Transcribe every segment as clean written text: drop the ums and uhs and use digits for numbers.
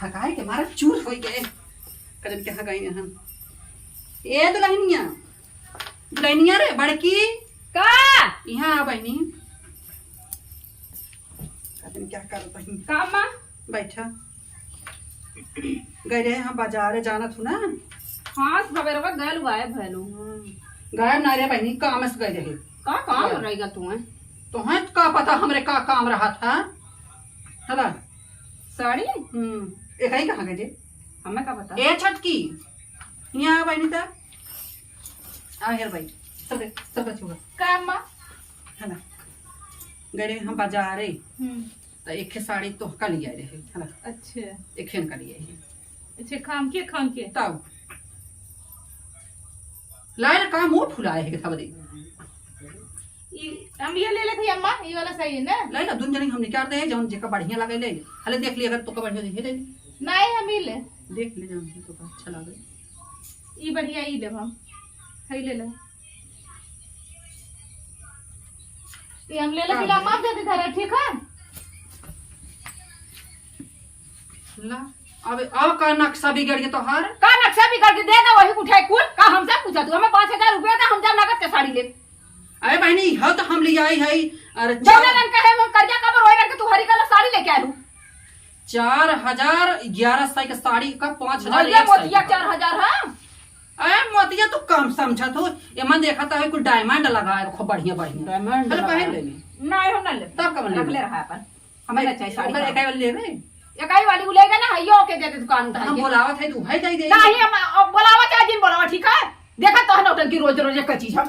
हकाई के मारा चूर हो गए कदम के हकाई ने हम ए दुल्हनिया रे बड़की का यहाँ आ बहनी कदम क्या कर बहनी का मां बैठा गए रहे हम बाजार जाना थू ना। हां सवेरवा गल हुआ है भैलू गए ना रे बहनी काम से गए रहे का काम रहेगा तुम्हें तुम्हें का पता हमरे का काम रहा था हला साड़ी एक ही कहाँ गए थे हमें का पता ए छटकी यहाँ बहनी था आ यार भाई सब छुआ का मां है ना गए रहे हम बाजार तो एक साड़ी तो का लिया रहे है ना अच्छा एक खेन का लिया है अच्छा खाम के तब लाइन का मुंह फुलाए है था बदे हम ये ले ले भैया अम्मा ये वाला सही है ना लाइन दुन जनी हम निकाल दे जौन जेका बढ़िया लगे ले हले देख ली अगर तो का बढ़िया देखे ले नहीं हम ही ले देख ले जौन तो का अच्छा लगे ये बढ़िया ही ले हम है ले ले ये हम ले ले फिर हम आप दे दे धरा ठीक है ला अब का नक्शा बिगड़ गया तो हर का नक्शा भी करके दे ना वही उठाए कुल का हमसे पूछा तू हमें 5000 रुपया था हम जब नगद के साड़ी ले अरे बहनी हो तो हम ले आई है अरे जौने रंग का है हम कर्जा कबर होए रंग के तू हरी कलर साड़ी लेके आलू 4011 साई का साड़ी का 5000 ये मोतिया 4000 हां अरे मोतिया तो कम समझा तो ये मन देखा था कोई डायमंड लगा है खूब बढ़िया बढ़िया डायमंड हल पहन ले नहीं हम ना ले तब कब रख ले रहा है अपन हमें ना चाहिए साड़ी ओकर एकाई वाली लेबे एकाई वाली उलेगा ना हइयो के दे दे दुकान उठा हम के बोलावत है तू है दे दे नहीं हम अब बोलावा चाहे दिन बोलावा ठीक है देखा तो है नौटंकी रोज रोज एक चीज हम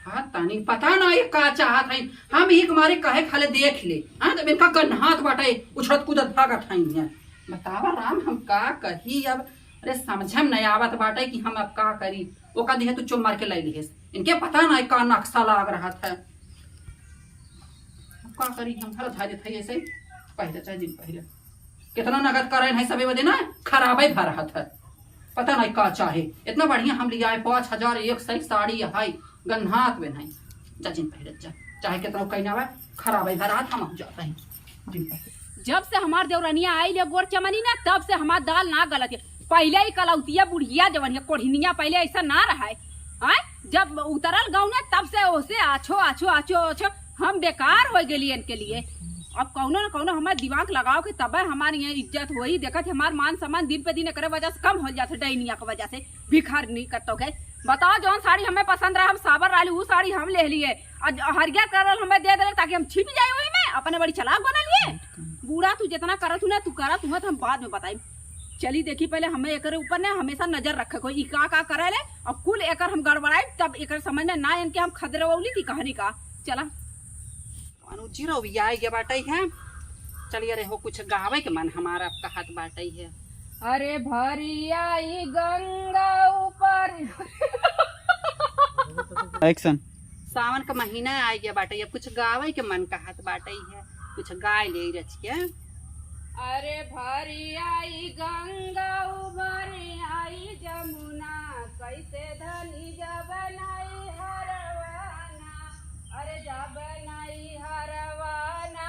हां तानी पता ना ये का चाहत है हम ही हमारे कहे खाले देख ले हां तो इनका गन्हात बाटे उछत कूदत भागत है यार बतावा राम हम का कही अब अरे समझम नहीं आवत बाटे कि हम अब का करी ओ का देह तू चुम मार के ले लिहेस इनके पता ना का नक्शा लाग रहा था अब का करी हम हर धाजे थे ऐसे पहले चाहे दिन पहले कितना नगद करे है सबे बदे ना खराबे भर रहा था पता नहीं का चाहे इतना बढ़िया हम लिया है 5000 एक सही साड़ी है गन्हात में नहीं जा दिन पहले जा चाहे कितना कहीं ना खराबे भर रहा था हम जाते हैं दिन पहले जब से हमार देवरनिया आई ले गोर चमनी ना तब से हमार दाल ना गलत है पहले ही कलौतिया बुढ़िया जवनिया कोढ़िनिया पहले ऐसा ना रहा है जब उतरल गाँव ने तब से ओसे आछो आछो आछो आछो हम बेकार हो गए इनके लिए अब कौनो न कौनो हमारे दिमाग लगाओ कि तब हमारी यहाँ इज्जत हुई देखा हमार मान सम्मान दिन पे दिन करे वजह से कम हो जाते डैनिया की वजह से भिखार नहीं करते गए बताओ जौन साड़ी हमें पसंद रहा हम साबर वाली वो साड़ी हम ले लिए हरिया करल हमें दे दे ताकि हम छिप जाए वही में अपने बड़ी चलाक बना लिए बूढ़ा तू जितना करत ना तू करा तुम्हें हम बाद में बताई चली देखी पहले हमें एक ऊपर ने हमेशा नजर रखे कोई का करे ले और कुल एक हम गड़बड़ाई तब एक समझ में ना इनके हम खदरे वौली थी कहानी का चला जीरो भी आई गया बाटे है चलिए रे हो कुछ गावे के मन हमारा आपका हाथ बाटे है अरे भरी आई गंगा ऊपर एक्शन सावन का महीना आ गया बाटे ये कुछ गावे के मन का हाथ बाटे है कुछ गाय ले रच के अरे भरी आई गंगा उभरी आई जमुना कैसे धनी जबनाई हरवाना अरे जबनाई हरवाना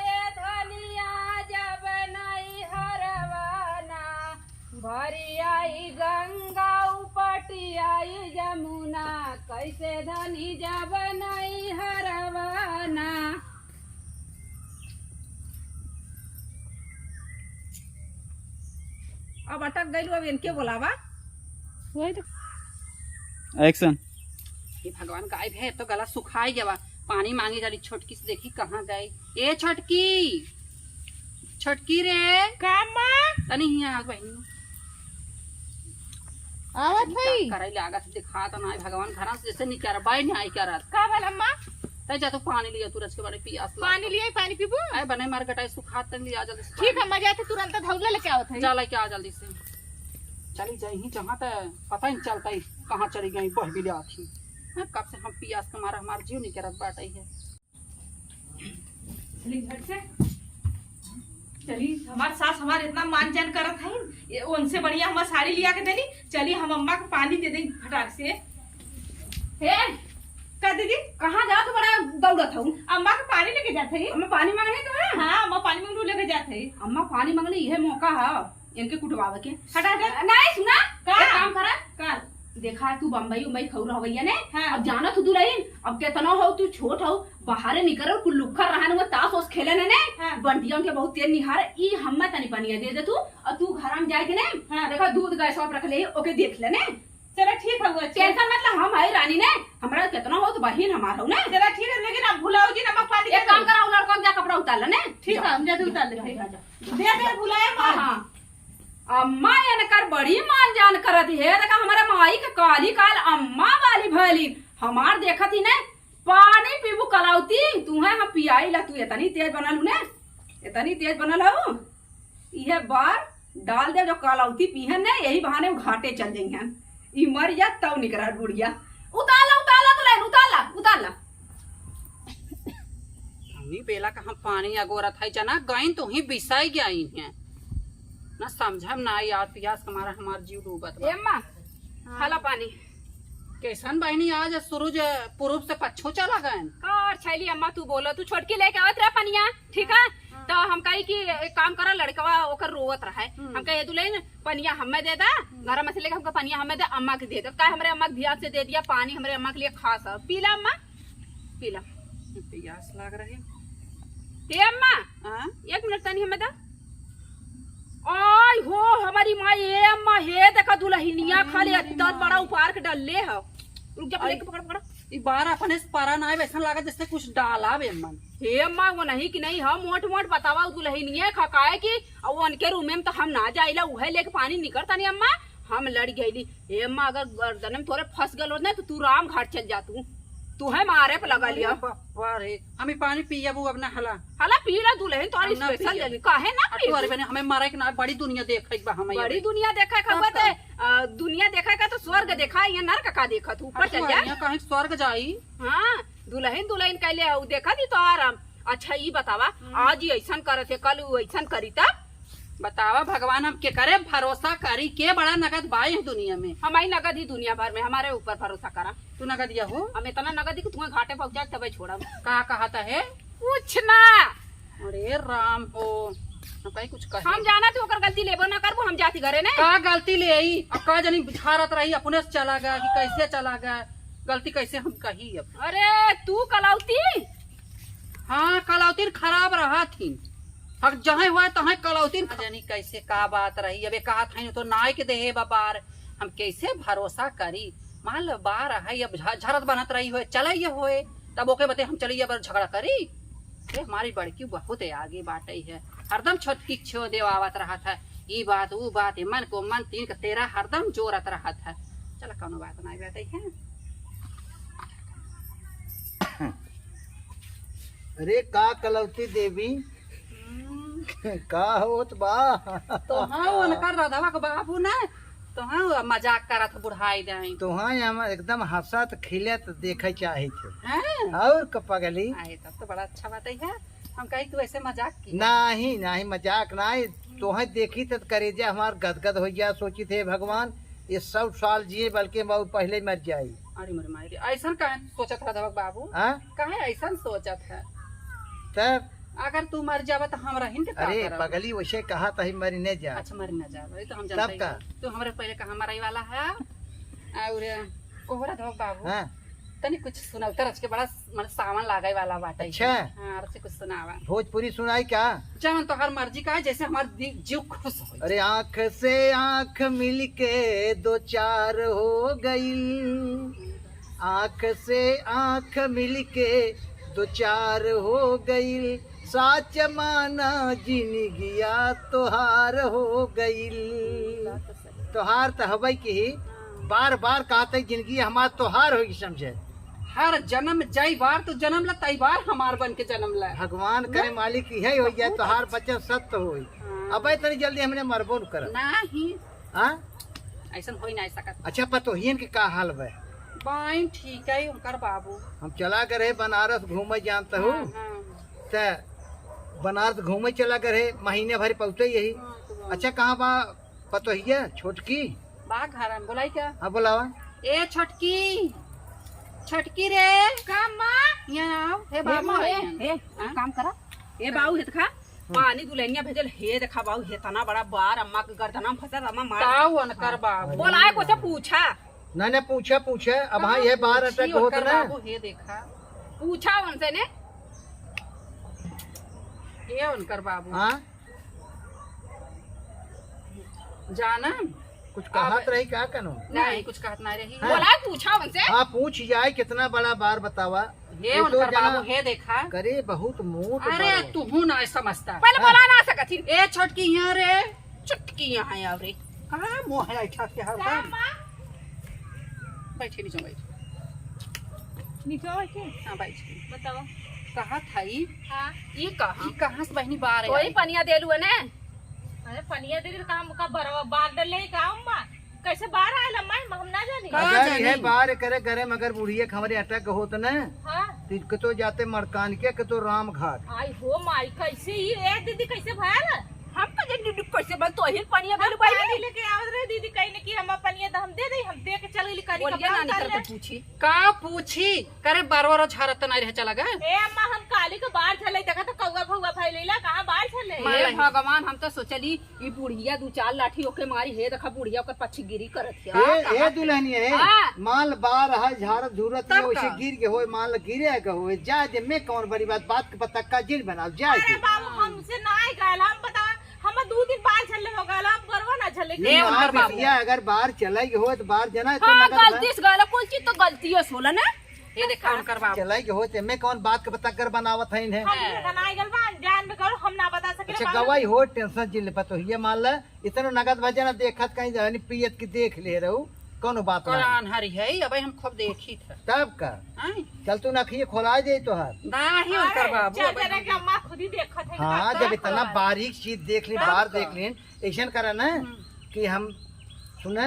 ये धनिया जबनाई हरवाना भरी आई गंगा उपटी आई जमुना कैसे धनी जबनाई हरवाना अब अटक गई अब इनके बोलावा वही तो एक्शन ये भगवान गाय है तो गला सुखाई गया पानी मांगी जा रही छोटकी से देखी कहाँ गई ए छोटकी छोटकी रे कामा तनी हिया आ बहनी आवत भई करे लागत दिखा तो ना भगवान घर से जैसे निकर बाई नहीं आई करत का भला अम्मा तै जा तो पानी लिया तुरंत के बारे पियास पानी लिए पानी पीबू आए बने मार कटाई सुखा तन लिया जल्दी से ठीक है मजा आते तुरंत धौला लेके आवत है चल के आ जल्दी से चली जाई ही जहां त पता ही चलता ही कहां चली गई बह भी आथी कब से हम पियास के मारा हमार जीव नहीं करत बाटे है चली घर से चली हमार सास हमार इतना मान जान करत है उनसे बढ़िया हम साड़ी लिया के देनी चली हम अम्मा को पानी दे देंगे फटाक से हे का दीदी कहाँ जा तो बड़ा दौड़त हूँ। अम्मा के पानी लेके जाते ही। अम्मा पानी मांगने तो है। हाँ अम्मा पानी मंगू लेके जाते ही। अम्मा पानी मांगने यह मौका है इनके कुटवावे के। हटा हटा नहीं सुना का? एक काम करा का देखा तू बम्बई उम्बई खौर हवैया ने। हाँ। अब जाना तू दुल्हन अब केतना हो तू छोट हो बाहर निकल कुल्लुखर रहन वो ताश ओस खेले ने हाँ। बंटिया के बहुत तेज निहार ई हम्मा तनी पनिया दे दे तू और तू घर में जाए के ने। हाँ। देखा दूध गैस सब रख ले ओके देख ले ने। चलो ठीक है वो टेंशन मतलब हम है रानी ने हमरा केतना हो तो बहिन हमार हो ने। चलो ठीक है लेकिन अब भुलाओ जी नमक पानी एक काम करा लड़का के जा कपड़ा उतार ले ने। ठीक है हम जल्दी उतार लेते हैं। दे दे भुलाया हाँ मां। हाँ अम्मा इनकर बड़ी मान जान करत है। देखा हमारे माई के काली काल अम्मा वाली भली हमार देखत ही ने पानी पीबू कलाउती तुम्हें हम पियाई ला। तू इतनी तेज बनल हूँ ने इतनी तेज बनल हो यह बार डाल दे जो कलाउती पीहन ने यही बहाने वो घाटे चल जाई हैं। ई मर जा तब निकरा बुढ़िया। उतार ला तो ले उतार ला। हमी बेला का हम पानी अगोरत है जना गईन तो ही बिसाई गई है ना समझम ना याद पियास हमारा हमार जीव डूबत बा। ए अम्मा खाला पानी कैसन बहनी आज सूरज पूर्व से पच्छो चला गए। कार छैली अम्मा तू बोलो तू छोटकी लेके आवत रह पनिया ठीक है। तो हम कही कि एक काम करा लड़कवा ओकर रोवत रहा है। हम कहे दुल्हन पनिया हमें दे दा घर में से लेके हमको पनिया हमें दे अम्मा के दे दो का हमारे अम्मा ध्यान से दे दिया पानी हमारे अम्मा के लिए खास है पीला अम्मा पीला। प्यास लग रही ए अम्मा एक मिनट तनी हमें दा। आय हो हमारी माँ ये अम्मा हे देखा दुल्हनिया खाली इतना बड़ा उपहार के डल्ले है। रुक जा प्लेट पकड़ पकड़ ई बार अपने पारा ना वैसा लगा जैसे कुछ डाला बे मन। हे अम्मा वो नहीं कि नहीं हम मोट मोट बतावा दुल्हनिया खकाए की और उनके रूम में तो हम ना जाइला उहे लेके पानी निकलता नहीं अम्मा हम लड़ गईली। हे अम्मा अगर गर्दन में थोड़े फंस गल ना तो तू राम घाट चल जा तू है मारे पे लगा लिया। हमें पानी पिया वो अपना हला हला पीला दुल्हन तोरी स्पेशल जल्दी काहे ना पी अरे बने हमें मारे के ना बड़ी दुनिया देखे बा हमें बड़ी दुनिया देखा खबर है दुनिया देखा का तो स्वर्ग देखा ये नरक का देखा तू ऊपर चल जा कहीं स्वर्ग जाई। हाँ दुल्हन कैले देखा दी तो आराम। अच्छा ये बतावा आज ही ऐसा करत है कल ऐसा करी तब बतावा भगवान हम के करे भरोसा करी के बड़ा नगद बाई है दुनिया में। हमारी नगद ही दुनिया भर में हमारे ऊपर भरोसा करा। तू नगद या हो हम इतना नगद ही कि तुम्हें घाटे पहुंचा तब छोड़ा का कहता है कुछ ना। अरे राम हो कहीं कुछ कहे हम जाना तू ओकर गलती लेबो ना करबो हम जाती घरे ने का गलती ले आई अब का जानी झारत रही अपने से चला गया कि कैसे चला गया गलती कैसे हम कही अब। अरे तू कलाउती हाँ कलाउती खराब रहा थी अब जहाँ हुआ तहाँ कलौती जानी कैसे का बात रही अब कहा था तो नाय के देहे बार हम कैसे भरोसा करी मान लो बार है अब झरत बनत रही हो चले ये होए तब ओके बते हम चलिए बार झगड़ा करी। ये हमारी बड़की बहुत है आगे बाटे है हरदम छोटकी छो देवावत रहा था ये बात वो बात मन को मन तीन का तेरा हरदम जोरत रहा था। चलो कौनो बात नहीं बैठे है। अरे का कलौती देवी का होत बा तो हाँ उनका राधावा के बाबू ना तो हाँ मजाक करत बुढ़ाई दे तो हाँ हम एकदम हंसत खिलत देखे चाहे थे हैं और कपगली आए तब तो बड़ा अच्छा बात है। हम कही तू ऐसे मजाक की नहीं नहीं मजाक नहीं तोहे देखी तो करेजा हमार गदगद हो गया सोची थे भगवान ये 100 साल जिए बल्कि बहुत पहले मर जाये। अरे मेरे मायरे ऐसा कहे सोचत राधावा के बाबू हाँ कहे ऐसा सोचत है तब अगर तू मर जावा तो हम रहिन के का अरे करब? पगली वैसे कहा था ही मरी नहीं जा। अच्छा मर न जावे तो हम तब जानते का? हैं। तू हमरे पहले कहा मरई वाला है और कोहरा धोक बाबू हाँ तनी कुछ सुनाओ तरच के बड़ा मन सावन लागे वाला बाटे। अच्छा। हां और से कुछ सुनावा भोजपुरी सुनाई क्या जवन तो हर मर्जी का है जैसे हमार जीव खुश हो। अरे आँख से आँख मिलके दो चार हो गई आँख से आँख मिलके दो चार हो गई साच माना जिंदगिया तोहार हो गई। तोहार तो हवई की ही बार बार कहते जिंदगी हमार तोहार होगी समझे। हर जन्म जई बार तो जन्म ला तई बार हमार बन के जन्म ला भगवान करे मालिक यही हो जाए तोहार बच्चा सत्य होई। अब इतनी जल्दी हमने मरबो न कर नहीं हाँ ऐसा हो ही नहीं सकत। अच्छा पतोहियन के का हाल बे बाइन ठीक है उनकर बाबू हम चला करे बनारस घूमे जानते हो तो बनारस घूमे चला करे महीने भर पहुँचे यही। अच्छा कहाँ बा पतोहिया छोटकी बा घर में बोलाई क्या हाँ बोलावा ए छोटकी छटकी रे काम माँ यहाँ आओ हे हे बाबू माँ है हे यहाँ। हे हाँ? काम करा हे बाऊ हे देखा पानी दुलैनिया भेजल हे देखा बाऊ हे तना बड़ा बार अम्मा के गर्दना में फंसा अम्मा मार ताऊ अनकर बाबू बोलाए को से पूछा ना पूछे अब हाँ ये बार अटक छी होत अनकर ना बाबू हे देखा पूछा उनसे ने ये उनकर बाबू हाँ जाना कुछ कहत रही क्या कनो नहीं कुछ कहत नहीं रही हाँ। बोलाए पूछा उनसे हाँ पूछ जाए कितना बड़ा बार बतावा ये तो उनकर जना बाबू हे देखा करे बहुत मोट अरे बड़ो। तू ना समझता पहले बोला ना सकती ए छोटकी यहाँ रे चुटकी यहाँ है रे कहाँ मुँह है अच्छा से हर बार बैठे नीचे बैठ नीचे बैठे हाँ बैठ बताओ कहा था हाँ ये कहाँ से बहनी बार कोई है पनिया देलू है ने अरे पनिया दे काम का बरवा बाल डल ले का अम्मा कैसे बाहर आयल अम्मा हम ना जानी का- अगर जानी? यह बार करे करे मगर बुढ़िया खमरे अटक होत न हाँ तो तो जाते मरकान के तो राम घाट आई हो माई कैसे ही ए दीदी कैसे भयल हम तो जब कैसे बन तो ही पनिया देलू पानी भाई लेके आवत रहे दीदी कहीं ने कि हम पनिया द हम दे दे हम दे के चल गई करी बोलिए कपड़ा नानी उतार तरफ ले। से पूछी का पूछी करे बार झारत नहीं रहे चला गए ए अम्मा हम काली के बाहर चले देखा तो कौवा फौवा फैलेला कहां बाहर चले हे भगवान हम तो सोचली ई बुढ़िया दू चार लाठी ओके मारी हे देखा बुढ़िया ओकर पछी गिरी करत है ए दुल्हनी है हाँ। माल बार है झारत झूरत तब वैसे का? गिर के होए माल गिरे के होए जा जे में कौन बड़ी बात के पता का जिल बनाओ जा अरे बाबू हमसे ना आई गयल हम बता हम 2 दिन बाहर चले हो गयल हम करवा ना चले ले उनकर बाबू। अगर बाहर चलाई हो तो बाहर जना तो हाँ नगद गलती से गला कोई चीज तो गलती है सोला ने ये देखा उनकर बाबू चलाई हो ते में कौन बात के पता कर बनावत है इन्हें हम ना आई गल बा जान में करो हम ना बता सके अच्छा गवाही हो टेंशन जिल पतो ये मान ल इतना नगद भजना देखत कहीं जानी पियत की देख ले रहू कौन बात नहीं कुरान हरी है अब हम खूब देखी था तब का हाँ? चल तू नखिए खोला दे तो हर नाही उनकर बाबू अब जरा के अम्मा खुद ही देखत है हाँ जब इतना बारीक चीज देख ली बाहर देख ली ऐसा करा ना कि हम सुने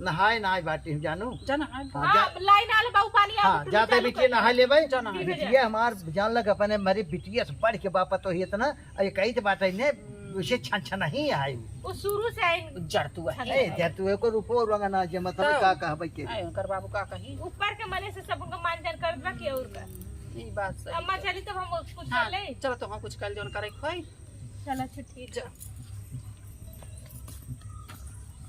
नहाए नहाए बाटी हम जानू जाना हाँ, जा, लाइन आले बाबू पानी आ हाँ जाते बिटिया नहा ले भाई जाना है। बिटिया हमार जान लग अपने मरी बिटिया से पढ़ के बापा तो ही इतना ये कही तो बात है ने उसे छन नहीं आई वो शुरू से आई जड़ तू है ए जा तू को रुपो रंग ना जे मतलब का कहबै के आए उनकर बाबू का कही ऊपर के मने से सब उनको मान जान कर रखी और का ये बात सही अम्मा चली तब हम कुछ हाँ, कर ले चलो तो हम कुछ कल जोन करे खोई चलो अच्छा ठीक जा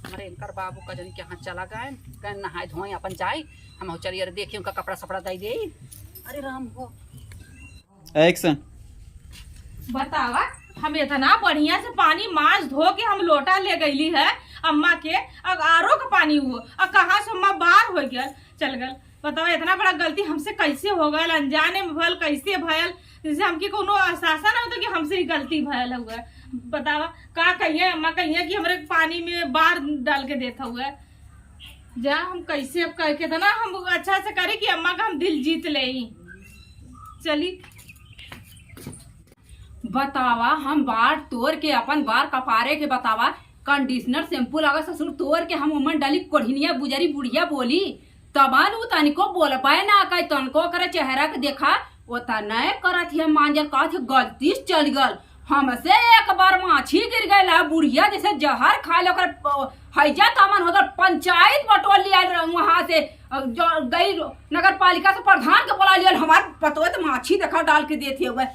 हमारे इनकर बाबू का जनी के हाथ चला गए कहीं नहाए धोए अपन जाए हम चलिए अरे देखिए उनका कपड़ा सपड़ा दे दे अरे राम हो एक्शन बतावा हम इतना बढ़िया से पानी माछ धो के हम लोटा ले गईली है अम्मा के अब आरो का पानी हुआ और कहाँ से अम्मा बाहर हो गया चल गल बताओ इतना बड़ा गलती हमसे कैसे हो गया अनजाने में भल कैसे भयल जैसे हमके कोनो एहसास ना होता कि हमसे ही गलती भयल हुआ बतावा का कहिए अम्मा कहिए कि हमरे पानी में बार डाल के देता हुआ जा हम कैसे अब कह के था ना हम अच्छा से करे कि अम्मा का हम दिल जीत ले चली बतावा हम बार तोड़ के अपन बार कपारे के बतावा कंडीशनर शैम्पू लगा ससुर तोड़ के हम उमन डाली कोढ़िनिया बुजरी बुढ़िया बोली तबान उ तनिको बोल पाए ना कई तनको करे चेहरा के देखा वो तने करत है मांजर कहत है गलती से चल गल हमसे एक बार माछी गिर गई बुढ़िया जैसे जहर खा लो हैजा तमन होकर पंचायत बटोल लिया वहां से गई नगर पालिका से प्रधान के बोला लिया हमार पतो तो माछी देखा डाल के देते हुए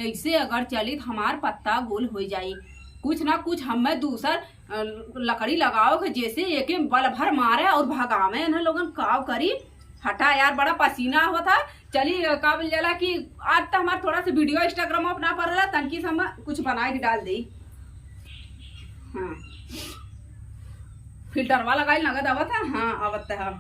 ऐसे अगर चली तो हमार पत्ता गोल हो जाये कुछ ना कुछ हमें दूसर लकड़ी लगाओ कि जैसे एक बल भर मारे और भगावे इन्हें लोगन काव करी हटा यार बड़ा पसीना होता चली का बोल जाला कि आज तो हमारा थोड़ा सा वीडियो इंस्टाग्राम अपना पर रहा तनकी से हम कुछ बना के डाल दी हाँ फिल्टर वाला लगाई नगद आवत है हाँ आवत है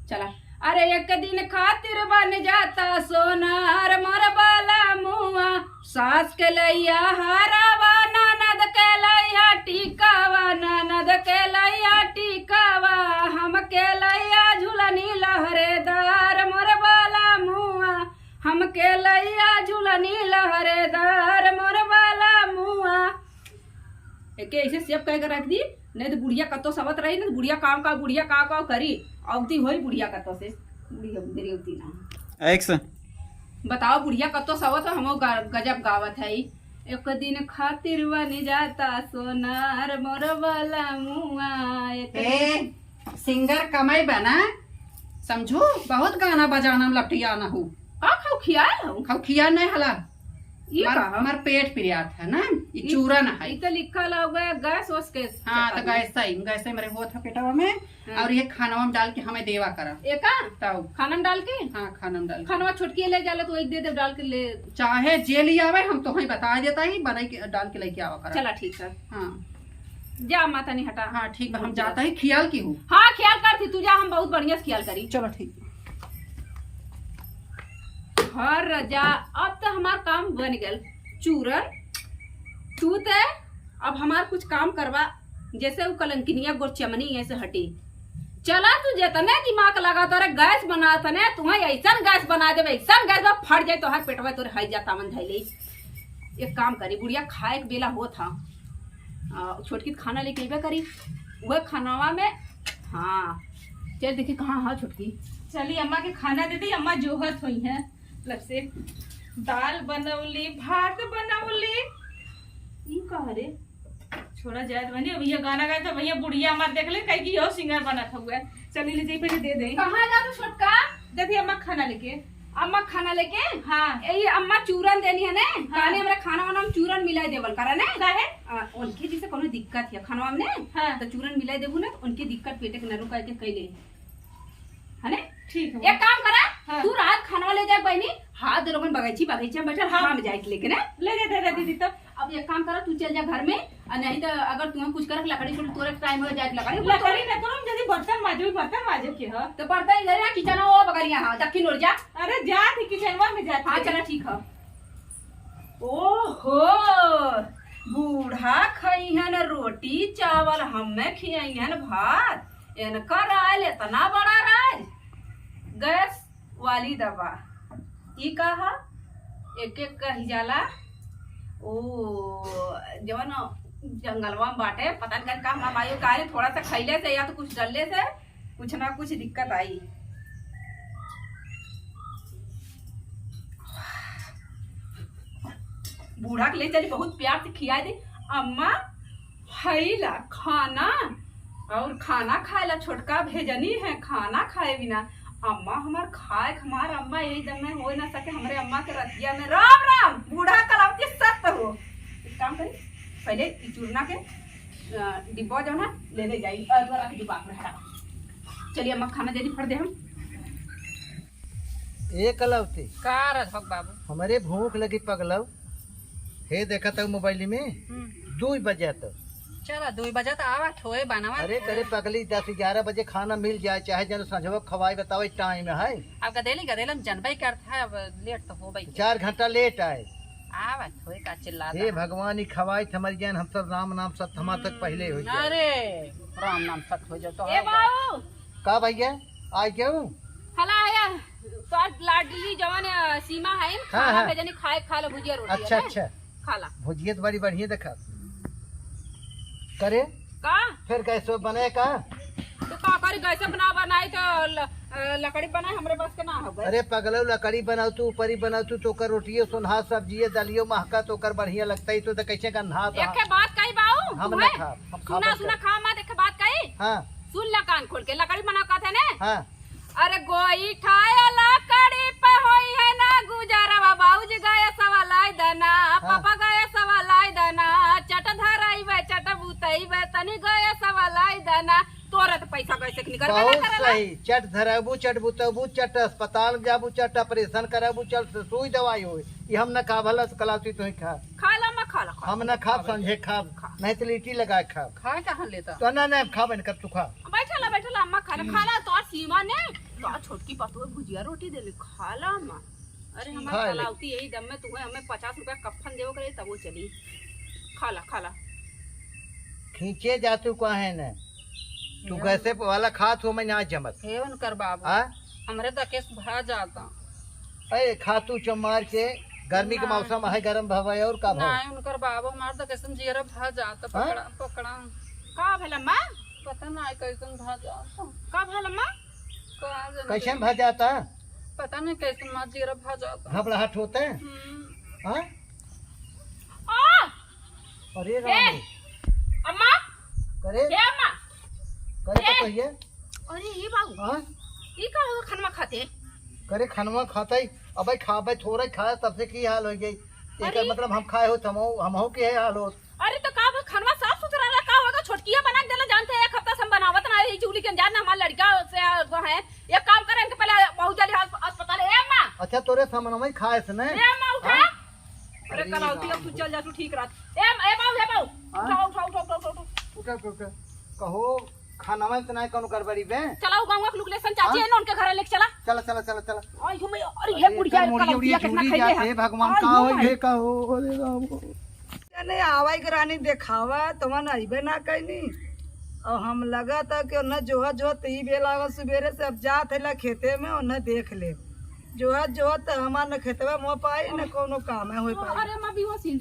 चला अरे एक दिन खातिर बन जाता सोनार मोर बाला मुआ सास के लैया हरावा ननद के लैया टीकावा ननद के लैया टीकावा हम के लैया झुलनी लहरेदार मोर बाला मुआ हम के लैया झुलनी लहरेदार मोर बाला मुआ एक ऐसे सेब कह कर रख दी नहीं तो बुढ़िया कतो सबत रही ना बुढ़िया काम करी अवती होई बुढ़िया कतो से बुढ़िया देरी होती ना एक्शन बताओ बुढ़िया कतो सबत हम गजब गावत है एक दिन खातिर बन जाता सोनार मोर वाला मुआ ए सिंगर कमाई बना समझू बहुत गाना बजाना में लपटियाना हूँ का खाऊ खियाल हूँ खाऊ खिया नहीं हला ये का हमार पेट प्रियात है ना ये चूरन है ई तो लिखल हुआ गैस वस के हाँ तो गैसे मेरे वो था पेटवा में और ये खाना में डाल के हमें देवा करा एका तब खाना में डाल के हाँ खाना में डाल के। खानवा छुटकी ले जाला तो एक दे दे डाल के ले चाहे जे ले आवे हम तो वही बता देता ही बना के डाल के लेके आवा करा चला ठीक है हाँ जा माता नहीं हटा हाँ ठीक है हम जाता ही ख्याल की हूँ हाँ ख्याल करती तू जा हम बहुत बढ़िया से ख्याल करी चलो ठीक हर रजा अब तो हमार काम बन गल चूरन तू ते अब हमार कुछ काम करवा जैसे वो कलंकिनिया गोर चमनी ऐसे हटी चला तू जतने दिमाग लगा तो गैस बना तने तुम्हें ऐसा गैस बना देवे ऐसा गैस में फट जाए तो हर पेटवा तोरे हाई जाता मन धैले एक काम करी बुढ़िया खाए के बेला हो था छोटकी खाना लेके अबे करी वह खानावा में हाँ चल देखी कहाँ हाँ छोटकी चली अम्मा के खाना दे दी। अम्मा जोहत हुई है मतलब से दाल बनौली भात बनौली ई कह रे छोड़ा जाए बनी भैया गाना गाए तो भैया बुढ़िया हमारे देख ले कहीं की और सिंगर बना था हुआ है। चली ले जाइए पहले दे दे कहाँ जा तू छोटका दे दी अम्मा खाना लेके। अम्मा खाना लेके हाँ ये अम्मा चूरन देनी है ने काने हमरा खाना वाना में चूरन मिलाई देवल करा ने काहे उनके जैसे कोनो दिक्कत है खाना में ने हाँ। तो चूरन मिलाई देबू ने उनके दिक्कत पेटे के नरु करके कैले है ने ठीक है एक काम करा हाँ। तू रात खाना ले जाए बहनी हाथ रोगन बगैची में बैठल हाँ। हम जाए लेके ने ले दे दीदी तब अब एक काम करा तू चल जा घर में और नहीं तो अगर तुम्हें कुछ करक लकड़ी छोड़ तोरे टाइम हो जाए लकड़ी लकड़ी न करो जल्दी बर्तन माजे के ह तो पड़ता इधर ना किचन वो बगलिया हां दक्षिण ओर जा अरे जा थी किचनवा में जा हाँ चला ठीक है ओहो बूढ़ा खइहन रोटी चावल हमें खियन भात इनकर आयल इतना बड़ा राज गैस वाली दवा ई कहा एक एक कही जाला ओ जवन जंगलवा में बाटे पता नहीं का हम आयो काहे थोड़ा सा खैले से या तो कुछ डलले से कुछ ना कुछ दिक्कत आई बूढ़ा के ले चली बहुत प्यार से खिया दे अम्मा हैला खाना और खाना खाएला छोटका भेजनी है खाना खाए बिना अम्मा हमार खाए हमार अम्मा यही दम में हो ना सके हमारे अम्मा के रतिया में राम राम बूढ़ा कलावती सख्त हो एक काम करी पहले चूरना के डिब्बा जो ना ले जाई अदवारा के डिब्बा में हटा चलिए अम्मा खाना दे दी फट दे हम ए कलवती का रधक बाबू हमारे भूख लगी पगलव हे देखा था मोबाइल में 2 बजे तक चला 2 बजे तो आवा थोए बनावा अरे करे पगली 10-11 बजे खाना मिल जाए चाहे जन संझवा खवाई बताओ टाइम है अब गदेली जनबई करता है अब लेट तो हो भाई 4 घंटा लेट आए आवा थोए का चिल्ला हे भगवान ही खवाई हमारी जान हम सब राम नाम सत हमा तक पहले हो जाए अरे राम नाम सत हो जाए तो ए बाबू का भैया आज क्यों हला आया तो लाडली जवान सीमा है हाँ, खाना हाँ। भेजनी खाए खा लो भुजिया रोटी अच्छा है ना? अच्छा खाला भुजिया तो बड़ी बढ़िया देखा करे का फिर कैसे बने का तो का करी कैसे बनाई तो लकड़ी बनाए हमरे पास के ना हो गए अरे पगलो लकड़ी बनाऊ तू ऊपरी बनाऊ तू तो कर रोटियो सुनहा सब्जी दलियो महका तो कर बढ़िया लगता ही तो कैसे गन्हा एक के बात कही बाऊ हम तुम्हें? ना खा हम सुना खा सुना खा मत एक बात कही हाँ सुन ला कान खोल के लकड़ी बना का था ने हाँ अरे गोई ठाया लकड़ी पे होई है ना गुजारा बाबूजी गए सवालाई दना पापा गए सवालाई दना चट धराई वे चट बुतई वे तनी गए सवालाई दना तोरा तो पैसा कैसे निकल बहुत सही चट धराबू चट बुतबू चट अस्पताल में जाबू चट ऑपरेशन कराबू चल सुई दवाई हो ये हम न खा भला कलाती तू खा खाला मैं खाला हम न खा समझे खा नहीं तो लिट्टी लगा खा खाए कहाँ लेता तो ना खा बन कब तू खा बैठला अम्मा खाला तो और सीमा ने तो छोटकी पतों भुजिया रोटी देली खाला अम्मा अरे खा हमारा ले। कलावती यही दम में तुम्हें हमें 50 रुपया कफन देवो करे तब वो चली खाला खींचे जा तू कहा है न तू कैसे वाला खा तो मैं यहाँ जमत हेवन कर बाबू हाँ हमरे तो केस भा जाता अरे खा तू चमार के गर्मी के मौसम है गर्म भवा और का भाव नहीं उनकर बाबू हमार तो कैसन जीरा भा जाता हाँ? पकड़ा का भेल अम्मा पता नहीं कैसन भा जाता का भेल अम्मा कहाँ जाने कैसे भा जाता पता नहीं कैसन मार जीरा भा जाता घबराहट होता है हाँ आ अरे राम अम्मा करे ए अम्मा करे तो कहिए अरे ये बाबू हाँ ई का हो खनमा खाते करे खनवा खाता ही अब भाई खा भाई थोड़ा ही खाया तब से की हाल हो गई एकर मतलब हम खाए हो हमहू के है हाल हो। अरे तो का खनवा साफ सुथरा रखा होगा छोटकिया बना के देला जानते हैं एक हफ्ता से हम बनावत ना है चूली के जान हमारा लड़का से है एक काम करें इनके पहले बहुत जल्दी अस्पताल है अम्मा। अच्छा तोरे सामान में खाए से नहीं ए अम्मा उठा अरे कलावती अब तू चल जा तू ठीक रात ए बाऊ उठा उठा कहो खाना में इतना कौन गड़बड़ी बे चलाओ गांव का लोकेशन चाची है ना उनके घर लेके चला चला चला चला चला आई हम अरे ये बुढ़िया कलावतिया कितना खाइले है भगवान का हो ये का हो अरे राम ने आवाई रानी देखावा तुमन अबे ना कैनी और हम लगा था कि न जोहत जोहत ही बेला सुबेरे से अब जात है खेते में और न देख ले जोहत जोहत हमार न खेतवा मोह पाई न कोनो काम है हो पाई। अरे मां भी होसिन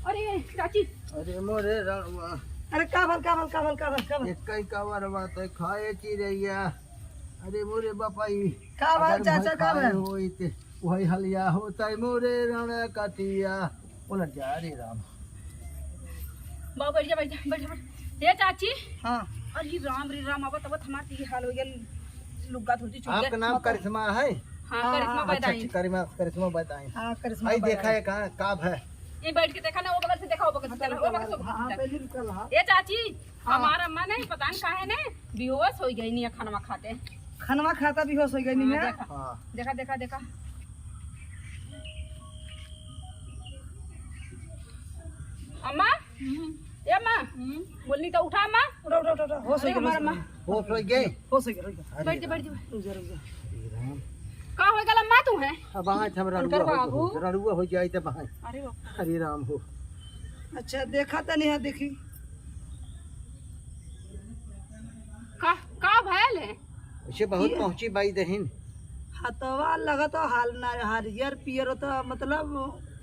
अरे चाची अरे मोरे रणवा अरे काबल एक कई कावर बात है खाए चिड़ैया अरे मोरे बापाई काबल चाचा काबल होइते वही हलिया होता है मोरे रण काटिया उलट जा रे राम बाबू बैठ जा ये चाची हाँ अरे राम रे राम अब हमार की हाल हो गया लुग्गा धोती छूट आपका नाम करिश्मा है? हां करिश्मा अच्छा बताई करिश्मा बताएं। हाँ करिश्मा भाई देखा है कहाँ काब है ये बैठ के देखा ना वो बगल से देखा वो बगल से चला वो बगल से हाँ पहले निकल हाँ ये चाची हमारा अम्मा नहीं पता नहीं काहे ने बेहोश हो गई नहीं खाना खाते खनवा खाता भी हो सो गई नहीं है हाँ देखा अम्मा ए अम्मा बोलनी तो उठा अम्मा उठा हो सो हमारा अम्मा हो गए हो सो गई बैठ जा रुक जा का हो गया अम्मा तू है अब वहाँ हम रणुआ हो जाए तब वहाँ अरे बाप हरे राम हो अच्छा देखा तो नहीं है देखी का भयल है उसे बहुत पहुँची बाई दहिन हतवा लगा तो हाल ना हरियर पियर तो मतलब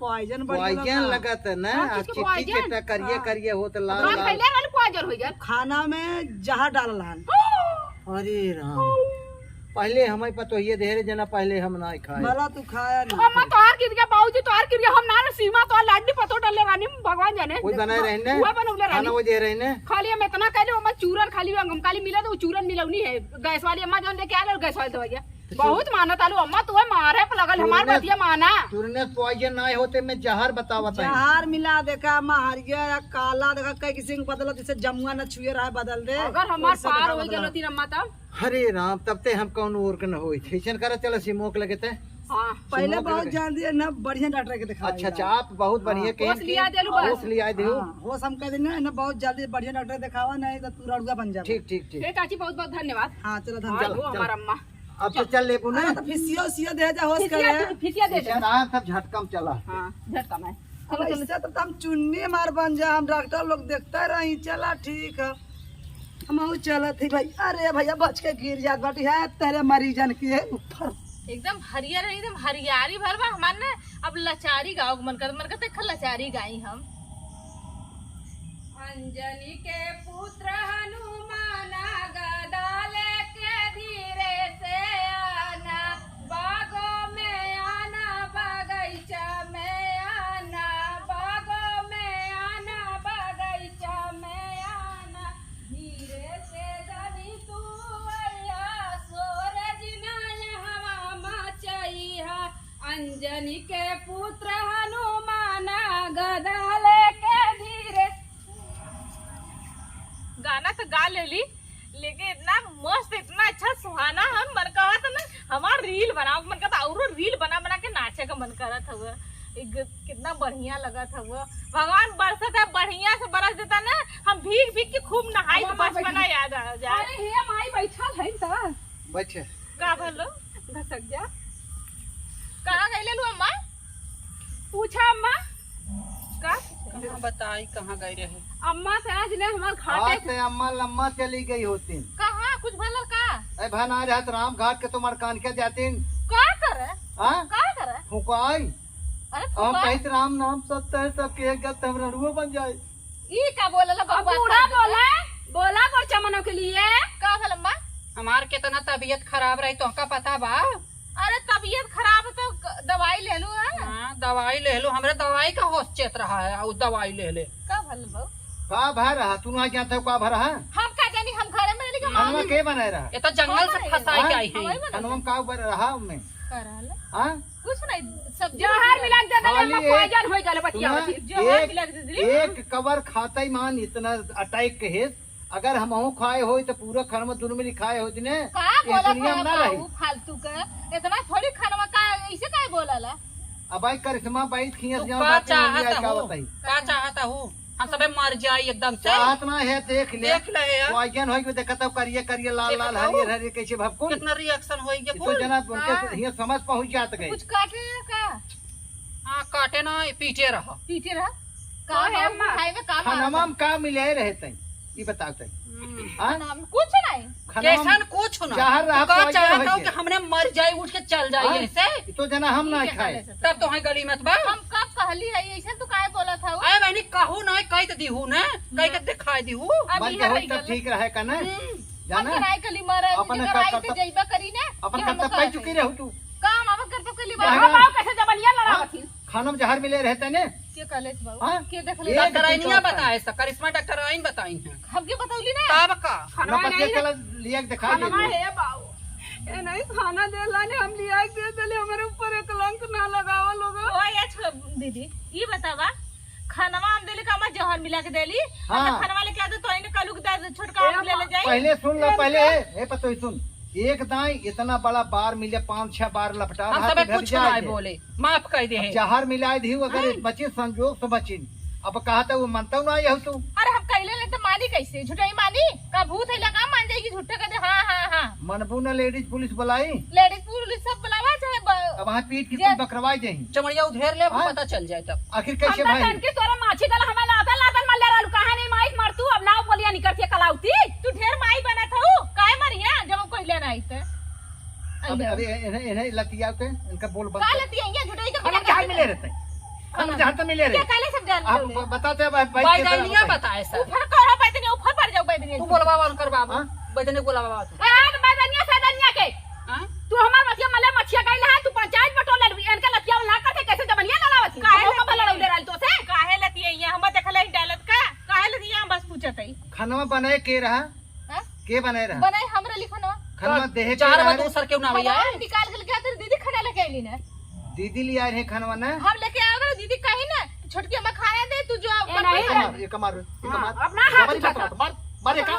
पॉइजन पॉइजन लगत ना हाँ, किसके चिट्टी पॉइजन? चिट्टा करिए करिए हो तो लाल राम लाल खैले वाले पॉइजन हो गया खाना में जहर डाललान अरे राम पहले हमें पतो ये देरे जना पहले हम ना खाए भला तू खाया अम्मा तोहार गिर गया बाबूजी तोहार गिर गया हम ना सीमा तो लाड्डी पतो डले रानी भगवान जाने कोई बनाए रहने हुआ बनौले खाना रानी वो दे रहे खाली हम इतना कह दो अम्मा चूरन खाली हम खाली मिला तो चूरन मिलौनी है गैस वाली अम्मा जो लेके आले गैस वाली दवाइया बहुत मानत आलू अम्मा तू मारे पे लगल हमार बतिया माना तुरने पॉइजन ना होते मैं जहर बतावत है जहर मिला देखा हरियर काला देखा कई किसी को बदलो जैसे जमुआ न छुए रहा बदल दे अगर हमार पार हो गया तीन अम्मा तब हरे राम तब ते हम कौन और के न होई ऐसन करे चलो सिमोक लगे थे हाँ पहले बहुत जान दिए ना बढ़िया डॉक्टर के दिखा अच्छा आप बहुत बढ़िया होश लिया देलू बस। होश लिया दे हो हम कह देना ना बहुत जल्दी बढ़िया डॉक्टर दिखावा नहीं तो तू रड़ुआ बन जा ठीक ठीक ठीक ए चाची बहुत बहुत धन्यवाद हाँ चलो हाँ, धन्यवाद वो हमार अम्मा अब तो चल ले पुणे तो फिर सियो दे जा होश करे फिसिया दे दे सब झटकम चला हाँ झटका मैं अब इससे तो हम चुन्नी मार बन जा हम डॉक्टर लोग देखते रही चला ठीक है हम चला थी भाई अरे भैया बच के गिर जात बाटी है तेरे मरीजन के ऊपर एकदम हरियर एकदम हरियारी भर बा हमार ने अब लचारी गाँव मन कर लचारी गाई हम अंजनी के पुत्र हनुमान गदा लेके धीरे से आना बागों में आना बगीचा में आना बागों में आना बगीचा में आना धीरे से जनी तू अया सूरज नाय हवा मचैहा अंजनी के पुत्र हनुमान गदा लेके धीरे गाना तो गा लेली लेकिन इतना मस्त इतना अच्छा सुहाना हम मन करत ना हमार रील बनाओ मन करता और रील बना बना के नाचे का मन करत हुआ कितना बढ़िया लगत हुआ भगवान बरसत है बढ़िया से बरस देता ना हम भीग भीग के खूब नहाई तो बचपना याद आ जाए अरे हे माई बैठल है त बच्चे का भलो घसक जा कहाँ गई लू अम्मा पूछा अम्मा का बताई कहाँ गए रहे अम्मा से आज ने हमार आज घाटे से अम्मा लम्मा चली गई होती कहाँ कुछ भलो का अरे भान आ रहत राम घाट के तुम्हार कान के जाती का करे हाँ का करे फुकाई अरे हम फुफा, कहते राम नाम सत्य है सबके एक गत हम रणुआ बन जाए ई का बोलला अब बबुआ बूढ़ा बोला बोला को चमनों के लिए का भल अम्मा हमार कितना तबीयत खराब रही तो का पता बा अरे तबीयत खराब है तो दवाई ले लू है हाँ दवाई ले लो हमरे दवाई का होश चेत रहा है और दवाई ले ले का भल बहु का भर रहा तू ना जानते का भर रहा हम का जानी हम घरे में नहीं खानवा के बनाए रहा ये तो जंगल से फंसाई के आई है। खानवा का ऊपर रहा में हाँ कुछ नहीं सब जहर मिला के दे खाली देले पॉइजन हो गले बतिया सुना, होती। जहर मिला के दे दिली। एक कवर खाता ही मान इतना अटैक के हेत अगर हम खाए हो तो पूरा खानवा दोनों में खाए हो ने का ये बोला दुनिया में ना रही। फालतू का इतना थोड़ी खाना का ऐसे काहे बोलाला। अब भाई करिश्मा बैठ खियस तू जाओ का बात नहीं चाहता क्या हो बताई का चाहता हो हम सबे मर जाए एकदम से। चाहत ना है देख ले देख ले यार पॉइजन हो देखा तब करिए करिए लाल लाल हरियर हरियर कैसे भभकुन कितना रिएक्शन होएगा तो कुल। जना उनके हिया समझ पहुंच जात गए कुछ काटे का हाँ काटे ना पीटे रहा। पीटे रहा का है अम्मा? खाए में काम खानवा में का मिले रहते ये बताते हाँ नाम कुछ नहीं कैसन कुछ ना जहर रहा तू का पॉइजन चाहता हो होइए। कि हमने मर जाए उठ के चल जाए हाँ? ऐसे तो जना हम ना खाए तब तो है गली में बा हम कब कहली है ऐसे तू काहे बोला था वो? आए मैंने कहू ना कह तो दिहू ना कह के दिखाई दिहू। अब बन इहे के हो रही तब गल। ठीक रहे का ना जाना कराई कली मरे अपन जगह आई कर्तव्य- ते जइबा करी ने अपन कि हम कर्तव्य कहत चुकी हई। रहू तू काम अब कर तो कली हाँ, बाबा हम कैसे जबनिया लड़ावती। खाना में जहर मिले रहते ने के कलेस हाँ? बाबू के देख ले एक डॉक्टर दिन आइनिया तो बताए सा करिश्मा डॉक्टर आइन बताई है हम के बतौली ना तब का ना पतिया चला लिया के दिखा दे है बाबू ए नहीं खाना देला ने हम लिया के दे देले हमारे ऊपर एक कलंक ना लगावा लोग। ओए अच्छा दीदी ये बतावा खानवा हम देली का जहर मिला के देली हाँ। खानवा ले क्या तो इने कलुक दा छोटका हम ले ले जाई पहले सुन लो पहले हे पतो सुन एक दाई इतना बड़ा बार मिले 5-6 बार लपटा हम रहा सबे तो कुछ ना बोले माफ कर दे जहर मिलाए दी अगर बचे संजोग से बची अब कहा था वो मानता ना यह तू अरे हम कहले ले तो मानी कैसे झूठाई मानी का भूत है लगा मान जाएगी झूठे कहते हां हां हां मनबू ना लेडीज पुलिस बुलाई लेडीज पुलिस सब बुलावा चाहे अब वहाँ पीट की कुछ बकरवाई जाही चमड़िया उधेर ले हाँ? पता चल जाए तब आखिर कैसे हम भाई तन के तोरा माछी दला हमें लाता लाता मल्ले रहलू कहां नहीं माइक मार तू अब नाव बोलिया निकलती कलाउती। तू ढेर माई बना था काहे मरिया जब कोई ले आई थे अब अभी इन्हें लतिया के इनका बोल बंद का कर। लेती है झूठाई का खाना जहर मिले रहते खाना जहर तो मिले क्या रहते काले सब जान आप लो बताते हैं भाई भाई किस तरह गाइनिया बताएं। बताए सा ऊपर करो पैदनी ऊपर पड़ जाओ पैदनी तू बोलवा कर बाबू हाँ? बदने बोलवा बाबू ए मैदनिया सैदनिया के हां तू हमार मछिया मले मछिया गइल है तू पंचायत बटोल ले इनका लतिया ना करते कैसे जबनिया लड़ावती। काहे का भला लड़ौले रहल तो से काहे लेती है ये हम देखले ही डालत का काहे लेती है बस पूछत है खाना बनाए के रहा हां के बनाए रहा बनाई हमरा लिखनवा खाना देह के चार रहा बजे दूसर क्यों ना भैया हम निकाल के लेके आते दीदी खाना लेके आईली ना दीदी ले आए रहे खाना ना हम लेके आओगे दीदी कहीं ना छोटकी अम्मा खाना दे तू जो नहीं, ये कमार अपना हाथ उठाता। मारे का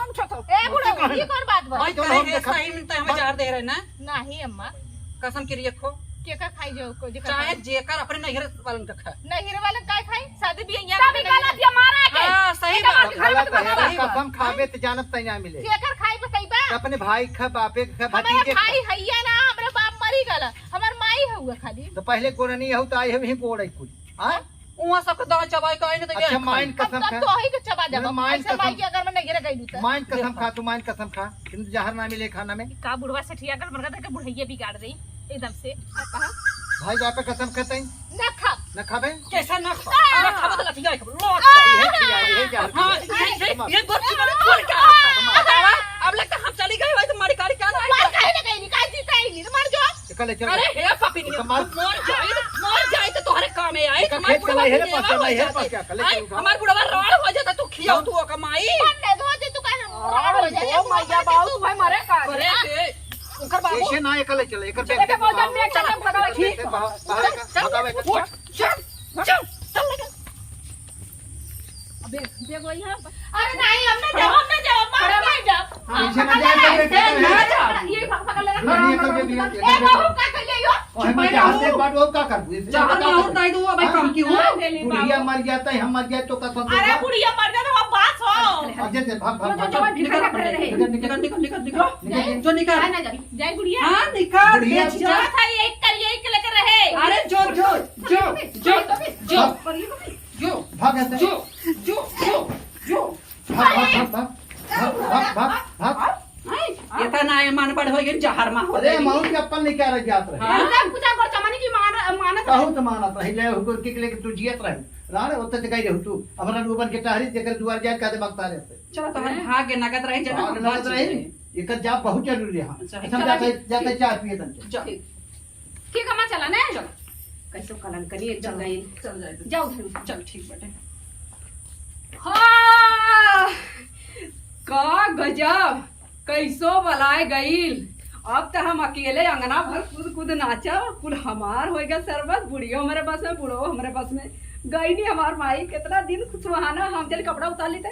ए बुढ़ो ये कौन बात बा भाई तो है सही में तो हमें जार दे रहे ना नहीं अम्मा कसम की रखो के का खाई जो को जे चाहे जेकर अपने नैहर वालन का खा नहीं हीरे वाला काय खाई शादी भी यहाँ सब गलत ये मारा के हां सही बात गलत है सही बात। कसम खावे तो जानत तई ना मिले केकर खाई बताइबा अपने भाई खा बापे खा हमारा भतीजे खा। भाई हैया ना हमरा बाप मरी गला हमार माई हुआ खाली तो पहले कोरनी हो तो आई है ही कोड़ै कुल हां उहाँ सबके दवा चबाई का आइन तो अच्छा माइन अब कसम तब खा तो ही के चबा जब माइन ऐसे माई कसम के अगर मैं नहीं गई दूता माइन कसम खा तू माइन कसम खा किंतु जहर ना मिले खाना में का बुढ़वा सेठिया कर मरगा के बुढ़ैया बिगाड़ दई एकदम से कहा भाई बापे कसम खाते ना खा न खाबे कैसा ना खा ना खा तो लतिया लोट ये जहर हां ये गोरची में खोल क्या बतावा अब लगता हम चली गए भाई तुम्हारी गाड़ी क्या मार काहे ना गई का जीता ही नहीं मर जाओ चल चल अरे हे पापी नहीं मर जाए तो तुम्हारे काम में आए इसका खेत चला है पास चला है पास क्या कल हमार बुढ़वा रवाड़ हो जाता तू खियाओ तू कमाई ने धो दे तू का हो जाए ओ मैया बाऊ भाई मरे का करे के उनकर बाबू ऐसे ना एकले चल एकर चले के मौजन में चले भगावे ठीक भगावे चल चल चल लगा अबे देखो यहाँ अरे नहीं हम ना जाओ मार नहीं जाओ पीछे ना जाए तो ना जा ये पकड़ ले नहीं एकल के भी ए बाबू का कर लियो और हम जहां से बात वो का कर जहां और नहीं दो भाई कम की हो बुढ़िया मर जाता है हम मर जाए तो का संतोष अरे बुढ़िया मर जा तो हम बात हो अजय से भाग भाग तो जवान भिड़ कर रहे निकल निकल निकल निकल जो निकल ना जा जय बुढ़िया हां निकल बुढ़िया बेच जो जा था ये एक कर ये एक लेकर रहे अरे जो जो भाग ऐसे जो जो जो भाग भाग भाग भाग ये था ना मन पड़ हो गई जहर मा हो अरे माउंट के अपन नहीं क्या रह जात रहे हम कुछ कर चमनी की मानत कहूं तो मानत रही ले हुकुर के लेके तू जियत रही राणे ओते जगह रहू तू हमरा ऊपर के टहरी जेकर दुआर जाए का दे बकता रहते चलो तो भाग्य नगद रही जना भाग लगत रही एकर जाप बहुत जरूरी है अच्छा, हम जाते जाते चाय पिए तन चल ठीक है मैं चला ने चल कैसे कलन करी चल गई चल जाए जाओ घर चल ठीक बेटे हाँ का गजब कैसो बलाए गईल। अब तो हम अकेले अंगना भर कूद कूद नाचा कुल हमार हो गया सरबत। बुढ़ियो हमारे बस में, बूढ़ो हमारे बस में। गई नहीं हमार माई, कितना दिन सुहाना हम चल कपड़ा उतार लेते।